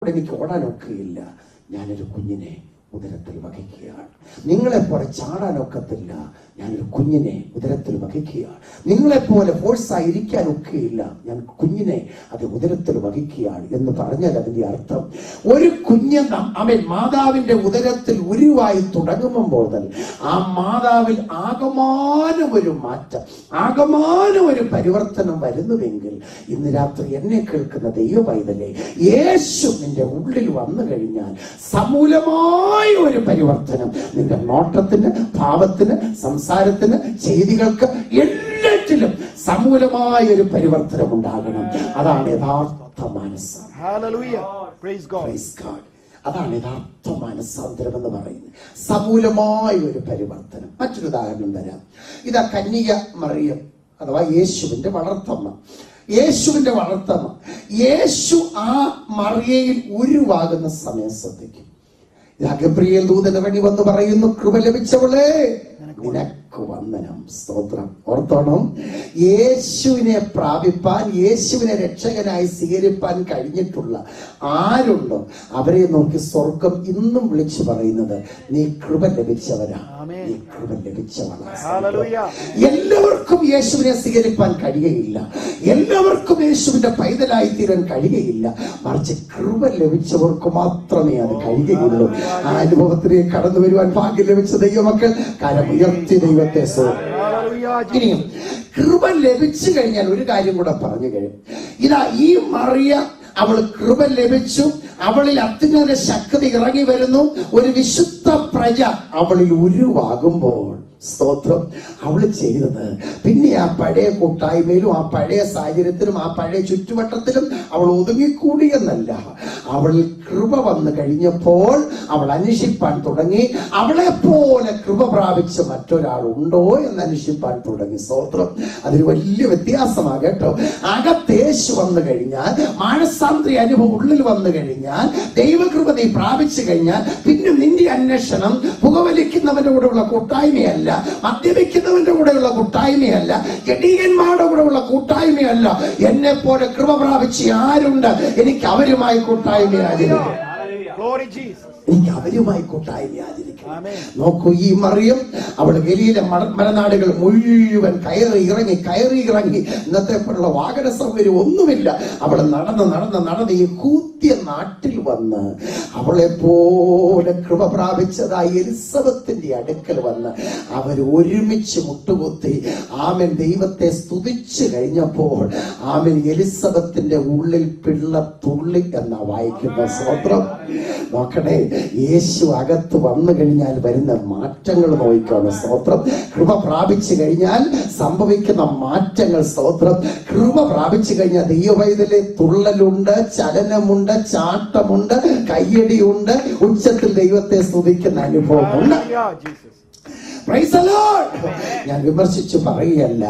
എനിക്ക് ഓടാനൊക്കെയില്ല, ഞാനൊരു കുഞ്ഞിനെ ഉദരത്തിൽ വഹിക്കുകയാണ്. നിങ്ങളെപ്പോലെ ചാടാനൊക്കത്തില്ല, ഞാനൊരു കുഞ്ഞിനെ ഉദരത്തിൽ വഹിക്കുകയാണ്. നിങ്ങളെപ്പോലെ ഫോഴ്സായിരിക്കാൻ ഒക്കെയില്ല, ഞാൻ കുഞ്ഞിനെ അത് ഉദരത്തിൽ വഹിക്കുകയാണ് എന്ന് പറഞ്ഞാൽ അതിന്റെ അർത്ഥം ഒരു കുഞ്ഞ് അവൻ മാതാവിന്റെ ഉദരത്തിൽ ഉരുവായി തുടങ്ങുമ്പോൾ മുതൽ ആ മാതാവിൽ ആകമാനം ഒരു മാറ്റം, ആകമാനം ഒരു പരിവർത്തനം വരുന്നുവെങ്കിൽ ഇന്ന് രാത്രി എന്നെ കേൾക്കുന്ന ദൈവ പൈതലേ, യേശു നിന്റെ ഉള്ളിൽ വന്നു കഴിഞ്ഞാൽ സമൂലമായ ഒരു പരിവർത്തനം നിന്റെ നോട്ടത്തിന്, ഭാവത്തിന്, സംസാരത്തിന്, ചെയ്തികൾക്ക്, എല്ലാറ്റിലും സമൂലമായ ഒരു പരിവർത്തനം ഉണ്ടാകണം. അതാണ് യഥാർത്ഥ മനസ്സ്. അതാണ് യഥാർത്ഥ മനസ്സാന്തരം എന്ന് പറയുന്നത്, സമൂലമായ ഒരു പരിവർത്തനം. മറ്റൊരു ഉദാഹരണം തരാം. ഇതാ കന്യക മറിയം അഥവാ യേശുവിന്റെ വളർത്തമ്മ. യേശുവിന്റെ വളർത്തമ്മ, യേശു ആ മറിയയിൽ ഉരുവാകുന്ന സമയം ശ്രദ്ധിക്കും. ഗബ്രിയേൽ ദൂതൻ ഇറങ്ങി വന്ന് പറയുന്നു, കൃപ ലഭിച്ചവളെ നിനക്ക് വന്ദനം. സ്തോത്രം. ഓർത്തോണം, യേശുവിനെ പ്രാപിപ്പാൻ, യേശുവിനെ രക്ഷകനായി സ്വീകരിപ്പാൻ കഴിഞ്ഞിട്ടുള്ള ആരുണ്ടോ അവരെ നോക്കി സ്വർഗം ഇന്നും വിളിച്ചു പറയുന്നത്, നീ കൃപ ലഭിച്ചവരാ, നീ കൃപ ലഭിച്ചവളാ. എല്ലാവർക്കും യേശുവിനെ സ്വീകരിപ്പാൻ കഴിയുകയില്ല, എല്ലാവർക്കും യേശുവിന്റെ പൈതലായി തീരാൻ കഴിയുകയില്ല. മറിച്ച് കൃപ ലഭിച്ചവർക്ക് മാത്രമേ അത് കഴിയുകയുള്ളൂ. ആ അനുഭവത്തിലേക്ക് കടന്നു വരുവാൻ ഭാഗ്യം ലഭിച്ച ദൈവമക്കൾ കരമുയർത്തി ദൈവത്തെ ഇനിയും കൃപ ലഭിച്ചു കഴിഞ്ഞാൽ ഒരു കാര്യം കൂടെ പറഞ്ഞു കഴിയും. ഇതാ ഈ മറിയ, അവൾ കൃപ ലഭിച്ചു, അവളിൽ അത്യുന്നത ശക്തി ഇറങ്ങി വരുന്നു, ഒരു വിശുദ്ധ പ്രജ അവളിൽ ഉരുവാകുമ്പോൾ, സ്തോത്രം, അവൾ ചെയ്തത് പിന്നെ ആ പഴയ കൂട്ടായ്മയിലും ആ പഴയ സാഹചര്യത്തിലും ആ പഴയ ചുറ്റുവട്ടത്തിലും അവൾ ഒതുങ്ങിക്കൂടി എന്നല്ല, അവൾ കൃപ വന്നു കഴിഞ്ഞപ്പോൾ അവൾ അന്വേഷിപ്പാൻ തുടങ്ങി. അവളെ പോലെ കൃപ പ്രാപിച്ച മറ്റൊരാളുണ്ടോ എന്ന് അന്വേഷിപ്പാൻ തുടങ്ങി. സ്തോത്രം. അതൊരു വലിയ വ്യത്യാസമാണ് കേട്ടോ. അകത്തേശു വന്നു കഴിഞ്ഞാൽ, മാനസാന്തരി അനുഭവം ഉള്ളിൽ വന്നു കഴിഞ്ഞാൽ, ദൈവകൃപ നീ പ്രാപിച്ചു കഴിഞ്ഞാൽ, പിന്നെ നിന്റെ അന്വേഷണം പുകവലിക്കുന്നവന്റെ കൂടെയുള്ള കൂട്ടായ്മയല്ല, മദ്യപിക്കുന്നവന്റെ കൂടെയുള്ള കൂട്ടായ്മയല്ല, ജഡീകന്മാരുടെ കൂടെയുള്ള കൂട്ടായ്മയല്ല. എന്നെ പോലെ കൃപ പ്രാപിച്ച് ആരുണ്ട്, എനിക്ക് അവരുമായി കൂട്ടായ്മയായിരിക്കും. എനിക്ക് അവരുമായി കൂട്ടായ്മ ആചരിക്കണം. നോക്കൂ, ഈ മറിയം അവൾ ഗലീല മലനാടുകൾ മുഴുവൻ കയറി ഇറങ്ങി ഇന്നത്തെ പോലുള്ള വാഹന സൗകര്യം ഒന്നുമില്ല. അവൾ നടന്ന് ഈ കൂത്തിയ നാട്ടിൽ വന്ന് അവളെ പോലെ കൃപ പ്രാപിച്ചതായി എലിസബത്തിന്റെ അടുക്കൽ വന്ന് അവർ ഒരുമിച്ച് മുട്ടുകുത്തി ആമൻ ദൈവത്തെ സ്തുതിച്ചു കഴിഞ്ഞപ്പോൾ ആമൻ എലിസബത്തിന്റെ ഉള്ളിൽ പിള്ള തുള്ളി എന്നാ വായിക്കുന്ന. സ്തോത്രം. നോക്കണേ, യേശു അകത്ത് വന്നു കഴിഞ്ഞാൽ വരുന്ന മാറ്റങ്ങൾ നോക്കണം. സ്തോത്രം. കൃപ പ്രാപിച്ചു കഴിഞ്ഞാൽ സംഭവിക്കുന്ന മാറ്റങ്ങൾ. സ്തോത്രം. കൃപ പ്രാപിച്ചു കഴിഞ്ഞാൽ ദൈവവൈതലിൽ തുള്ളലുണ്ട്, ചലനമുണ്ട്, ചാട്ടമുണ്ട്, കയ്യടിയുണ്ട്, ഉച്ചത്തിൽ ദൈവത്തെ സ്തുതിക്കുന്ന അനുഭവമുണ്ട്. ഞാൻ വിമർശിച്ചു പറയുകയല്ല,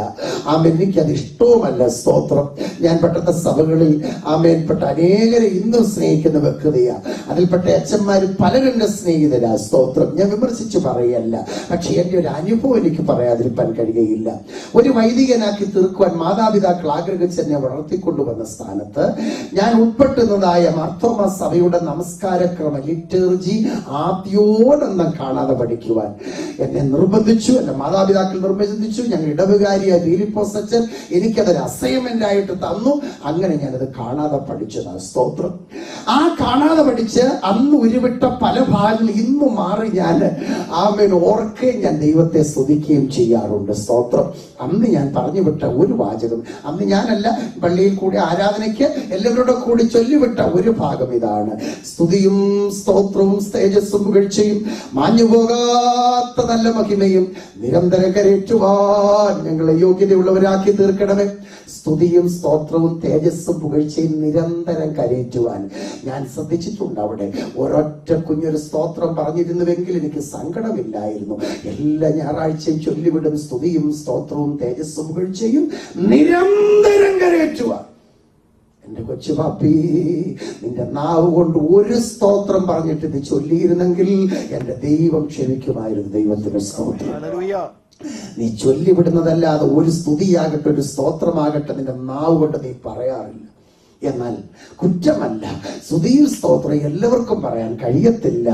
ആമേൻ, എനിക്കത് ഇഷ്ടവുമല്ല. സ്തോത്രം. ഞാൻ പെട്ട സഭകളിൽ ആമേൻപ്പെട്ട അനേകരെ ഇന്നും സ്നേഹിക്കുന്ന വ്യക്തിയാ. അതിൽപ്പെട്ട അച്ഛന്മാരും പലരും എന്നെ സ്നേഹിതരാ. സ്തോത്രം. ഞാൻ വിമർശിച്ചു പറയല്ല, പക്ഷെ എന്റെ ഒരു അനുഭവം എനിക്ക് പറയാതിരിക്കാൻ കഴിയുകയില്ല. ഒരു വൈദികനാക്കി തീർക്കുവാൻ മാതാപിതാക്കൾ ആഗ്രഹിച്ച് എന്നെ വളർത്തിക്കൊണ്ടുവന്ന സ്ഥാനത്ത് ഞാൻ ഉൾപ്പെട്ടുന്നതായ മാർത്തോമാ സഭയുടെ നമസ്കാരക്രമ ലിറ്റർജി ആദ്യോടൊന്നും കാണാതെ പഠിക്കുവാൻ എന്നെ നിർബന്ധിച്ചു. എന്റെ മാതാപിതാക്കൾ നിർബന്ധിച്ചു. ഞങ്ങൾ ഇടവുകാരിയായ ഫിലിപ്പോസ് എനിക്കതൊരു അസൈൻമെന്റ് ആയിട്ട് തന്നു. അങ്ങനെ ഞാനത് കാണാതെ പഠിച്ചതാണ്. സ്തോത്രം. ആ കാണാതെ പഠിച്ച് അന്ന് ഉരുവിട്ട പല ഭാഗങ്ങളിൽ ഇന്ന് മാറി ഞാൻ ആമേൻ ഓർക്കുകയും ഞാൻ ദൈവത്തെ സ്തുതിക്കുകയും ചെയ്യാറുണ്ട്. സ്തോത്രം. അന്ന് ഞാൻ പറഞ്ഞു വിട്ട ഒരു വാചകം, അന്ന് ഞാനല്ല, പള്ളിയിൽ കൂടി ആരാധനയ്ക്ക് എല്ലാവരുടെ കൂടി ചൊല്ലിവിട്ട ഒരു ഭാഗം ഇതാണ്: സ്തുതിയും സ്തോത്രവും തേജസ്സും പുകഴ്ചയും മാഞ്ഞുപോകാത്ത നല്ല മഹിമയും നിരന്തരം കരയേറ്റുവാൻ ഞങ്ങളെ യോഗ്യതയുള്ളവരാക്കി തീർക്കണമേ. സ്തുതിയും സ്തോത്രവും തേജസ്സും പുകഴ്ചയും നിരന്തരം കരയേറ്റുവാൻ ഞാൻ ശ്രദ്ധിച്ചിട്ടുണ്ട്. അവിടെ ഒരൊറ്റ കുഞ്ഞൊരു സ്തോത്രം പറഞ്ഞിരുന്നുവെങ്കിൽ എനിക്ക് സങ്കടമില്ലായിരുന്നു. എല്ലാ ഞായറാഴ്ചയും ചൊല്ലിവിടും സ്തുതിയും സ്തോത്രവും തേജസ്സും പുകഴ്ചയും നിരന്തരം കരയേറ്റുവാൻ. എന്റെ കൊച്ചു പാപ്പി, നിന്റെ നാവ് കൊണ്ട് ഒരു സ്തോത്രം പറഞ്ഞിട്ട് ഇത് ചൊല്ലിയിരുന്നെങ്കിൽ എന്റെ ദൈവം ക്ഷമിക്കുമായിരുന്നു. ദൈവത്തിന്റെ സ്തോത്രം. നീ ചൊല്ലിവിടുന്നതല്ലാതെ ഒരു സ്തുതിയാകട്ടെ, ഒരു സ്തോത്രമാകട്ടെ നിന്റെ നാവ് കൊണ്ട് നീ പറയാറില്ല. എന്നാൽ കുറ്റമല്ല, സ്തുതിയും സ്തോത്രം എല്ലാവർക്കും പറയാൻ കഴിയത്തില്ല.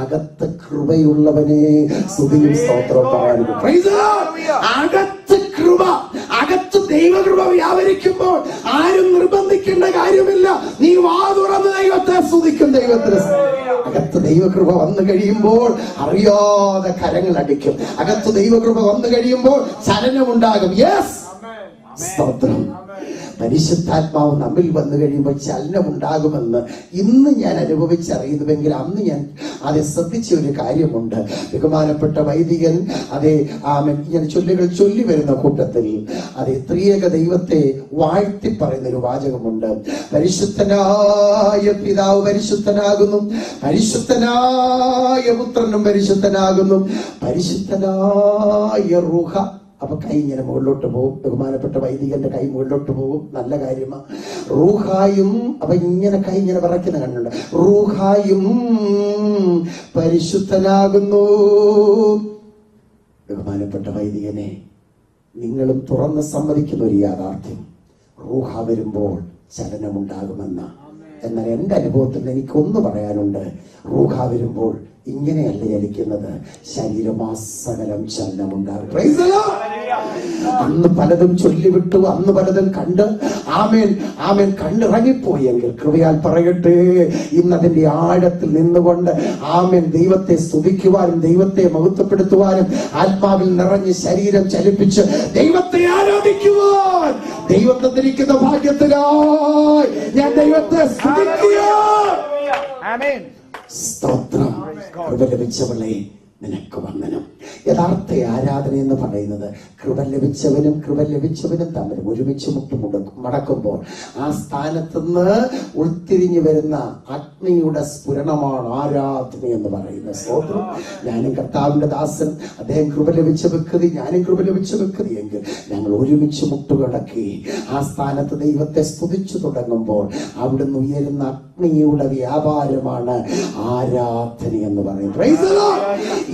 അകത്ത് കൃപയുള്ളവനെ സ്തുതിയും സ്തോത്രവും പറയാൻ. അകത്ത് കൃപ, അകത്ത് ദൈവകൃപ വ്യാപരിക്കുമ്പോൾ ആരും നിർബന്ധിക്കേണ്ട കാര്യമില്ല. നീ വാ തുറന്ന് ദൈവത്തെ സ്തുതിക്കും. ദൈവത്തിന് അകത്ത് ദൈവകൃപ വന്നു കഴിയുമ്പോൾ അറിയാതെ കരങ്ങൾ അടിക്കും. അകത്ത് ദൈവകൃപ വന്നു കഴിയുമ്പോൾ ചലനമുണ്ടാകും. യെസ്, സ്തോത്രം. പരിശുദ്ധാത്മാവ് നമ്മിൽ വന്നു കഴിയുമ്പോൾ ചലനമുണ്ടാകുമെന്ന് ഇന്ന് ഞാൻ അനുഭവിച്ചറിയുന്നുവെങ്കിൽ അന്ന് ഞാൻ അത് ശ്രദ്ധിച്ച ഒരു കാര്യമുണ്ട്. ബഹുമാനപ്പെട്ട വൈദികൻ ഞാൻ ചൊല്ലുകൾ ചൊല്ലി വരുന്ന കൂട്ടത്തിൽ ത്രിയേക ദൈവത്തെ വാഴ്ത്തി പറയുന്ന ഒരു വാചകമുണ്ട്. പരിശുദ്ധനായ പിതാവ് പരിശുദ്ധനാകുന്നു, പരിശുദ്ധനായ പുത്രനും പരിശുദ്ധനാകുന്നു, പരിശുദ്ധനായ റൂഹ. അപ്പൊ കൈ ഇങ്ങനെ മുകളിലോട്ട് പോകും. ബഹുമാനപ്പെട്ട വൈദികന്റെ കൈ മുകളിലോട്ട് പോകും. നല്ല കാര്യമാണ്. റൂഹായും അപ്പൊ ഇങ്ങനെ കൈ ഇങ്ങനെ വിറയ്ക്കുന്ന കണ്ടുണ്ട്. റൂഹായും പരിശുദ്ധനാകുന്നു. ബഹുമാനപ്പെട്ട വൈദികനെ, നിങ്ങളും തുറന്ന് സമ്മതിക്കുന്ന ഒരു യാഥാർത്ഥ്യം, റൂഹ വരുമ്പോൾ ചലനമുണ്ടാകുമെന്ന. എന്നാൽ എന്റെ അനുഭവത്തിൽ എനിക്കൊന്ന് പറയാനുണ്ട്. റൂഹ വരുമ്പോൾ ഇങ്ങനെയല്ല ചലിക്കുന്നത്, ശരീരമാസകലം ചലനമുണ്ടാകും. അന്ന് പലതും ചൊല്ലിവിട്ടു, അന്ന് പലതും കണ്ട് ആമേൻ ആമേൻ കണ്ടിറങ്ങിപ്പോയെങ്കിൽ കൃപയാൽ പറയട്ടെ, ഇന്നതിന്റെ ആഴത്തിൽ നിന്നുകൊണ്ട് ആമേൻ ദൈവത്തെ സ്തുതിക്കുവാനും ദൈവത്തെ മഹത്വപ്പെടുത്തുവാനും ആത്മാവിൽ നിറഞ്ഞ് ശരീരം ചലിപ്പിച്ച് ദൈവത്തെ ആരാധിക്കുവാൻ ദൈവം തന്നിരിക്കുന്ന ഭാഗ്യത്തിനായി ഞാൻ ദൈവത്തെ സ്തുതിക്കുക. സ്തോത്രം. കൃപ ലഭിച്ചവളെ നിനക്ക് വന്ദനം. യഥാർത്ഥ ആരാധന എന്ന് പറയുന്നത് കൃപ ലഭിച്ചവനും തമ്മിൽ ഒരുമിച്ച് മടക്കുമ്പോൾ ആ സ്ഥാനത്ത് നിന്ന് ഉൾത്തിരിഞ്ഞു വരുന്ന അഗ്നിയുടെ സ്ഫുരണമാണ് ആരാധന എന്ന് പറയുന്നത്. സ്തോത്രം. ഞാനും കർത്താവിന്റെ ദാസൻ, അദ്ദേഹം കൃപ ലഭിച്ച വ്യക്തി, ഞാനും കൃപ ലഭിച്ച വ്യക്തി എങ്കിൽ ഞങ്ങൾ ഒരുമിച്ച് മുട്ടുകടക്കി ആ സ്ഥാനത്ത് ദൈവത്തെ സ്തുതിച്ചു തുടങ്ങുമ്പോൾ അവിടുന്ന് ഉയരുന്ന അഗ്നിയുടെ വ്യാപാരമാണ് ആരാധന എന്ന് പറയുന്നത്.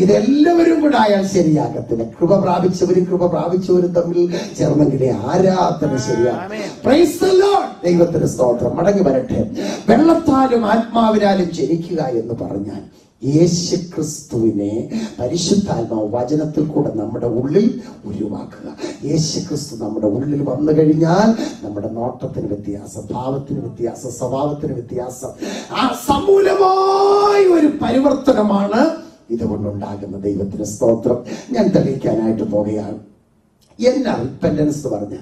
ഇതെല്ലാവരും കൂടെ ആയാൽ ശരിയാകത്തില്ല. കൃപ പ്രാപിച്ചവരും തമ്മിൽ ചേർന്നെങ്കിലേ ആരാധന ശരിയാകും. Praise the Lord. ദൈവത്തിന് സ്തോത്രം. മടങ്ങി വരട്ടെ. വെള്ളത്താലും ആത്മാവിനാലും ജനിക്കുക എന്ന് പറഞ്ഞാൽ യേശു ക്രിസ്തുവിനെ പരിശുദ്ധാത്മാവ് വചനത്തിൽ കൂടെ നമ്മുടെ ഉള്ളിൽ ഉരുവാക്കുക. യേശു ക്രിസ്തു നമ്മുടെ ഉള്ളിൽ വന്നു കഴിഞ്ഞാൽ നമ്മുടെ നോട്ടത്തിന് വ്യത്യാസം, ഭാവത്തിന് വ്യത്യാസം, സ്വഭാവത്തിന് വ്യത്യാസം, ആ സമൂലമായ ഒരു പരിവർത്തനമാണ് ഇതുകൊണ്ടുണ്ടാകുന്ന. ദൈവത്തിന് സ്തോത്രം. ഞാൻ തെളിയിക്കാനായിട്ട് പോകുകയാണ്. എന്നാ റിപ്പന്റൻസ് പറഞ്ഞ?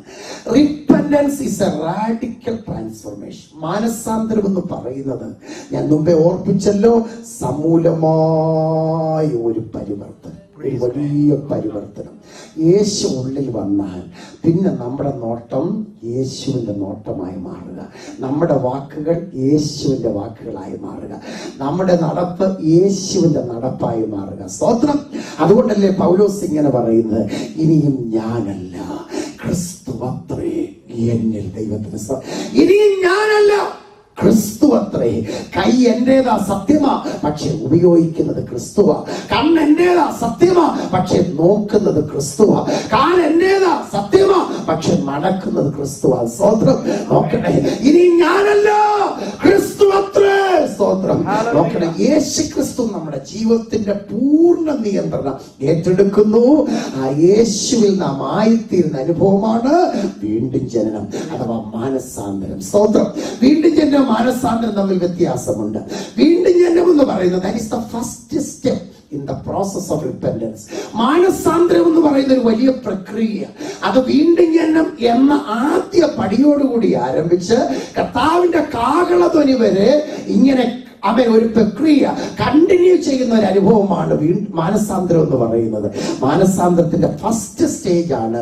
Repentance is A radical transformation. മാനസാന്തരം എന്ന് പറയുന്നത് ഞാൻ മുമ്പേ ഓർപ്പിച്ചല്ലോ, സമൂലമായ ഒരു പരിവർത്തനം, ഒരു വലിയ പരിവർത്തനം. യേശു ഉള്ളിൽ വന്നാൽ പിന്നെ നമ്മുടെ നോട്ടം യേശുവിന്റെ നോട്ടമായി മാറുക, നമ്മുടെ വാക്കുകൾ യേശുവിന്റെ വാക്കുകളായി മാറുക, നമ്മുടെ നടപ്പ് യേശുവിന്റെ നടപ്പായി മാറുക. സ്തോത്രം. അതുകൊണ്ടല്ലേ പൗലോസ് ഇങ്ങനെ പറയുന്നത്, ഇനിയും ഞാനല്ല ക്രിസ്തു അത്രേ എന്നിൽ. ദൈവത്തിന് ഇനിയും ഞാനല്ല ക്രിസ്തു അത്രേ. കൈ എന്റേതാ, സത്യമാ, പക്ഷെ ഉപയോഗിക്കുന്നത് ക്രിസ്തുവാ. കണ്ണ് എന്റേതാ, സത്യമാ, പക്ഷെ നോക്കുന്നത് ക്രിസ്തുവാ. കാൽ എന്റേതാ, സത്യമാ, പക്ഷെ നടക്കുന്നത് ക്രിസ്തുവാ. സ്തോത്രം. നോക്കട്ടെ, ഇനി ഞാനല്ല ക്രിസ്തു അത്രേ. സ്തോത്രം. നോക്കട്ടെ, യേശു ക്രിസ്തു നമ്മുടെ ജീവിതത്തിന്റെ പൂർണ്ണ നിയന്ത്രണം ഏറ്റെടുക്കുന്നു. ആ യേശുവിൽ നാം ആയിത്തീരുന്ന അനുഭവമാണ് വീണ്ടും ജനനം അഥവാ മാനസാന്തരം. സ്തോത്രം. വീണ്ടും ജനനം മാനസാന്തരം തമ്മിൽ വ്യത്യാസമുണ്ട്. വീണ്ടും ജനനം എന്ന് പറയുന്നത് that is the first step in the process of repentance. മാനസാന്തരം എന്ന് പറയുന്ന ഒരു വലിയ പ്രക്രിയ. അത് വീണ്ടും ജനനം എന്ന ആദ്യ പടിയോടുകൂടി ആരംഭിച്ച് കർത്താവിന്റെ കാഹളധ്വനി വരെ ഇങ്ങനെ ഒരു പ്രക്രിയ കണ്ടിന്യൂ ചെയ്യുന്ന ഒരു അനുഭവമാണ് മാനസാന്തരം എന്ന് പറയുന്നത്. മാനസാന്തരത്തിന്റെ ഫസ്റ്റ് സ്റ്റേജ് ആണ്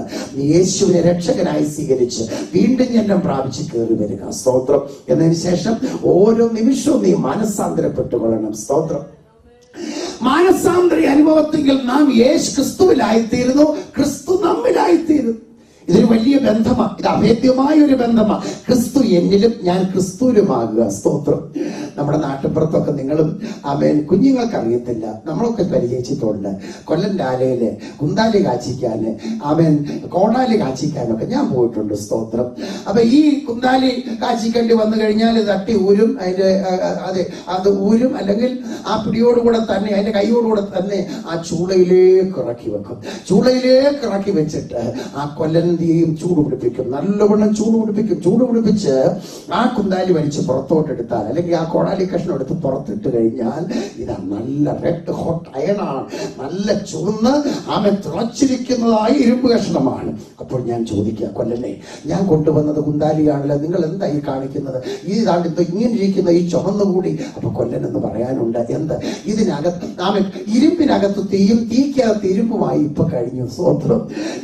യേശുവിനെ രക്ഷകനായി സ്വീകരിച്ച് വീണ്ടും ജനനം പ്രാപിച്ച് കയറി വരിക. സ്തോത്രം. എന്നതിന് ശേഷം ഓരോ നിമിഷവും നീ മാനസാന്തരപ്പെട്ടുകൊള്ളണം. സ്തോത്രം. മാനസാന്തര അനുഭവത്തിൽ നാം യേശു ക്രിസ്തുവിലായിത്തീരുന്നു, ക്രിസ്തു നമ്മിലായിത്തീരുന്നു. ഇതൊരു വലിയ ബന്ധമാണ്. ഇത് അഭേദ്യമായ ഒരു ബന്ധമാണ്. ക്രിസ്തു എന്നിലും ഞാൻ ക്രിസ്തുവിലുമാകുക. സ്തോത്രം. നമ്മുടെ നാട്ടിൻപുറത്തൊക്കെ നിങ്ങളും കുഞ്ഞുങ്ങൾക്ക് അറിയത്തില്ല, നമ്മളൊക്കെ പരിചയിച്ചിട്ടുണ്ട്. കൊല്ലന്റെ ആലയില് കുന്താലി കാച്ചിക്കാന് കോടാലി കാച്ചിക്കാനൊക്കെ ഞാൻ പോയിട്ടുണ്ട്. സ്തോത്രം. അപ്പൊ ഈ കുന്താലി കാച്ചിക്കേണ്ടി വന്നു കഴിഞ്ഞാൽ തട്ടി ഊരും, അത് ഊരും, അല്ലെങ്കിൽ ആ പിടിയോടുകൂടെ തന്നെ അതിന്റെ കൈയോടുകൂടെ തന്നെ ആ ചൂളയിലേക്ക് ഇറക്കി വെക്കും. ചൂളയിലേക്ക് ഇറക്കി വെച്ചിട്ട് ആ കൊല്ലന്റെയും ചൂട് പിടിപ്പിക്കും, നല്ലവണ്ണം ചൂട് പിടിപ്പിക്കും. ചൂട് പിടിപ്പിച്ച് ആ കുന്താലി വലിച്ച് പുറത്തോട്ടെടുത്താൽ, അല്ലെങ്കിൽ ആ കോടാലി കഷ്ണം എടുത്ത് പുറത്തിട്ട് കഴിഞ്ഞാൽ ഇതാ നല്ല റെഡ് ഹോട്ട് അയണാണ്, നല്ല ചുവന്ന് തിളച്ചിരിക്കുന്നതായ ഇരുമ്പ് കഷ്ണമാണ്. അപ്പോൾ ഞാൻ ചോദിക്കുക, കൊല്ലനെ, ഞാൻ കൊണ്ടുവന്നത് കുന്താലിയാണല്ലോ, നിങ്ങൾ എന്താ ഈ കാണിക്കുന്നത്? ഇതാണ് ഇങ്ങനെ ഇരിക്കുന്ന ഈ ചുമന്നുകൂടി. അപ്പൊ കൊല്ലൻ എന്ന് പറയാനുണ്ട്, എന്ത് ഇതിനകത്ത് ഇരുമ്പിനകത്ത് തീയും തീക്കകത്ത് ഇരുമ്പുമായി ഇപ്പൊ കഴിഞ്ഞു. സ്വത്രം.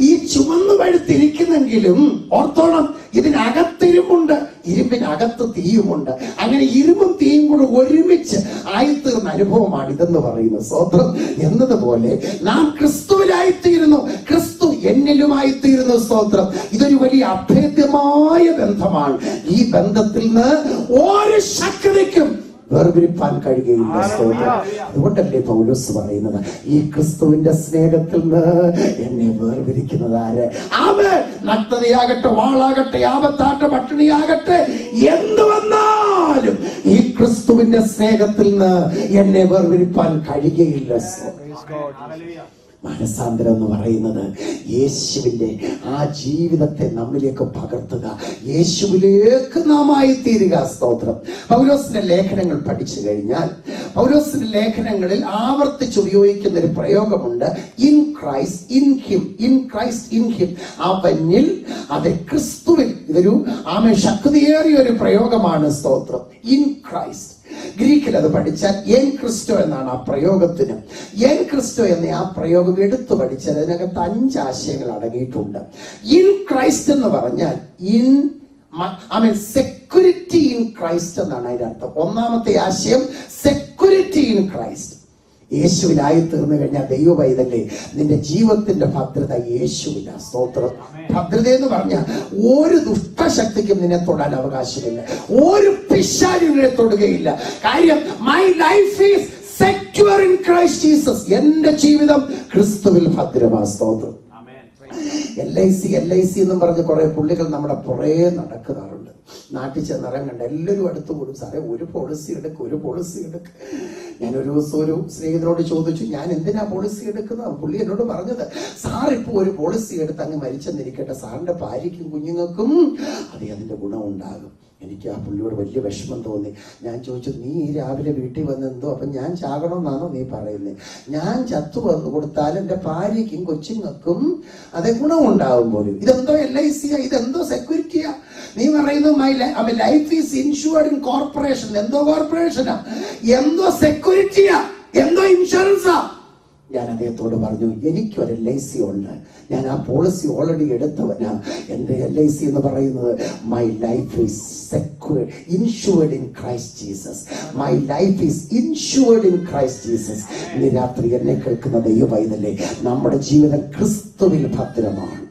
ഈ ചുമന്നു പഴുത്തിരിക്കുന്നെങ്കിലും ഓർത്തോണം, ഇതിനകത്തിരുമ്പുണ്ട്, ഇരുമ്പിനകത്ത് തീയുമുണ്ട്. അങ്ങനെ ഇരുമ്പും തീയും കൂടെ ഒരുമിച്ച് ആയിത്തീർന്ന അനുഭവമാണ് ഇതെന്ന് പറയുന്നത്. സ്വത്രം. എന്നതുപോലെ നാം ക്രിസ്തുവിലായിത്തീരുന്നു, ക്രിസ്തു എന്നിലുമായിത്തീരുന്നു. സ്തോത്രം. ഇതൊരു വലിയ അഭേദ്യമായ ബന്ധമാണ്. ഈ ബന്ധത്തിൽ നിന്ന് ഒരു ശക്തിക്കും വേർപിരിപ്പാൻ കഴിയുകയില്ല. സ്തോത്രം. അതുകൊണ്ടല്ലേ പൗലോസ് പറയുന്നത്, ഈ ക്രിസ്തുവിന്റെ സ്നേഹത്തിൽ നിന്ന് എന്നെ വേർപിരിക്കുന്നത് ആര്? അവൻ നഗ്നതയാകട്ടെ, വാളാകട്ടെ, ആപത്താകട്ടെ, പട്ടിണിയാകട്ടെ, എന്ത് വന്നാലും ഈ ക്രിസ്തുവിന്റെ സ്നേഹത്തിൽ നിന്ന് എന്നെ വേർപിരിപ്പാൻ കഴിയുകയില്ല. മനസാന്തരം എന്ന് പറയുന്നത് യേശുവിന്റെ ആ ജീവിതത്തെ നമ്മിലേക്ക് പകർത്തുക, യേശുവിലേക്ക് നാം ആയിത്തീരുക. സ്തോത്രം. പൗലോസിന്റെ ലേഖനങ്ങൾ പഠിച്ചു കഴിഞ്ഞാൽ പൗലോസിന്റെ ലേഖനങ്ങളിൽ ആവർത്തിച്ച് ഉപയോഗിക്കുന്ന ഒരു പ്രയോഗമുണ്ട്, in Christ in him, in Christ in him, അവനിൽ, അതെ ക്രിസ്തുവിൽ. ഇതൊരു ശക്തിയേറിയ ഒരു പ്രയോഗമാണ്. സ്തോത്രം. In Christ. ഗ്രീക്കിൽ അത് പഠിച്ചാൽ എൻ ക്രിസ്റ്റോ എന്നാണ് ആ പ്രയോഗത്തിന്. എൻ ക്രിസ്റ്റോ എന്ന ആ പ്രയോഗം എടുത്തു പഠിച്ചാൽ അതിനകത്ത് 5 ആശയങ്ങൾ അടങ്ങിയിട്ടുണ്ട്. ഇൻ ക്രൈസ്റ്റ് എന്ന് പറഞ്ഞാൽ സെക്യൂരിറ്റി ഇൻ ക്രൈസ്റ്റ് എന്നാണ് അതിന്റെ അർത്ഥം. ഒന്നാമത്തെ ആശയം സെക്യൂരിറ്റി ഇൻ ക്രൈസ്റ്റ്. യേശുവിനായി തീർന്നു കഴിഞ്ഞാൽ ദൈവ പൈതലേ, നിന്റെ ജീവിതത്തിന്റെ ഭദ്രത യേശുവില്ല. സ്തോത്രം. ഭദ്രത എന്ന് പറഞ്ഞാൽ ഒരു ദുഷ്ടശക്തിക്കും നിന്നെ തൊടാൻ അവകാശമില്ല, ഒരു പിശാചും നിന്നെ തൊടുകയില്ല. കാര്യം my life is secure in Christ Jesus. എന്റെ ജീവിതം ക്രിസ്തുവിൽ ഭദ്രമാ. സ്തോത്രം. LIC എന്നും പറഞ്ഞ് കുറെ പുള്ളികൾ നമ്മുടെ പുറകെ നടക്കാറുണ്ട്. നാട്ടിൽ ചെന്നിറങ്ങണ്ട കണ്ട് എല്ലാവരും അടുത്ത് കൂടും, സാറേ ഒരു പോളിസി എടുക്ക്. ഞാനൊരു ദിവസം ഒരു സ്നേഹിതനോട് ചോദിച്ചു, ഞാൻ എന്തിനാ പോളിസി എടുക്കുന്നത്? പുള്ളി എന്നോട് പറഞ്ഞത്, സാർ ഇപ്പൊ ഒരു പോളിസി എടുത്ത് അങ്ങ് മരിച്ചെന്നിരിക്കട്ടെ, സാറിന്റെ ഭാര്യയ്ക്കും കുഞ്ഞുങ്ങൾക്കും അതിന്റെ ഗുണം ഉണ്ടാകും. എനിക്ക് ആ പുള്ളിയോട് വലിയ വിഷമം തോന്നി. ഞാൻ ചോദിച്ചു, നീ രാവിലെ വീട്ടിൽ വന്നെന്തോ, അപ്പൊ ഞാൻ ചാകണമെന്നാണോ നീ പറയുന്നത്? ഞാൻ ചത്തു വന്നു കൊടുത്താൽ എന്റെ ഭാര്യയ്ക്കും കൊച്ചുങ്ങൾക്കും അതേ ഗുണമുണ്ടാകും പോലും. ഇതെന്തോ LIC, ഇതെന്തോ സെക്യൂരിറ്റിയാ? നീ പറയുന്നു my life is insured in corporation. എന്തോ കോർപ്പറേഷനാ, എന്തോ സെക്യൂരിറ്റിയാ, എന്തോ ഇൻഷുറൻസാ. ഞാൻ അദ്ദേഹത്തോട് പറഞ്ഞു, എനിക്കൊരു LIC ഉണ്ട്, ഞാൻ ആ പോളിസി ഓൾറെഡി എടുത്തവനാ. എന്റെ LIC എന്ന് പറയുന്നത് my life is secured, insured in Christ Jesus. My life is insured in Christ Jesus. ഇന്ന് രാത്രി എന്നെ കേൾക്കുന്ന ദൈവ പൈതലേ, നമ്മുടെ ജീവിതം ക്രിസ്തുവിൽ ഭദ്രമാണ്.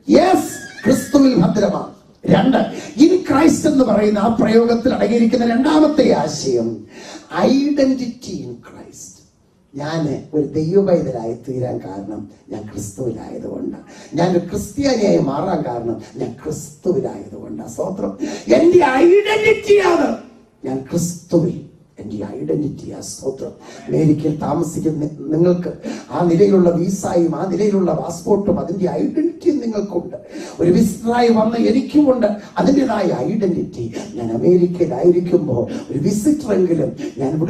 യെസ്, ക്രിസ്തുവിൽ ഭദ്രമാണ്. 2, ഇൻ ക്രൈസ്റ്റ് എന്ന് പറയുന്ന ആ പ്രയോഗത്തിൽ അടങ്ങിയിരിക്കുന്ന രണ്ടാമത്തെ ആശയം ഐഡന്റിറ്റി ഇൻ ക്രൈസ്റ്റ്. ഞാൻ ഒരു ദൈവപൈതലായി തീരാൻ കാരണം ഞാൻ ക്രിസ്തുവിലായതുകൊണ്ട്, ഞാൻ ഒരു ക്രിസ്ത്യാനിയായി മാറാൻ കാരണം ഞാൻ ക്രിസ്തുവിലായതുകൊണ്ട്. സ്തോത്രം. എന്റെ ഐഡന്റിറ്റിയാണ് ഞാൻ ക്രിസ്തുവിൽ. എന്റെ ഐഡന്റിറ്റിയാ. സ്തോത്രം. അമേരിക്കയിൽ താമസിക്കുന്ന നിങ്ങൾക്ക് ആ നിലയിലുള്ള വിസയും ആ നിലയിലുള്ള പാസ്പോർട്ടും അതിന്റെ ഐഡന്റിറ്റിയും നിങ്ങൾക്കുണ്ട്. ഒരു വിസിറ്ററായി വന്ന എനിക്കുമുണ്ട് അതിൻ്റെതായ ഐഡന്റിറ്റി. ഞാൻ അമേരിക്കയിലായിരിക്കുമ്പോൾ ഒരു വിസിറ്ററെങ്കിലും ഞാൻ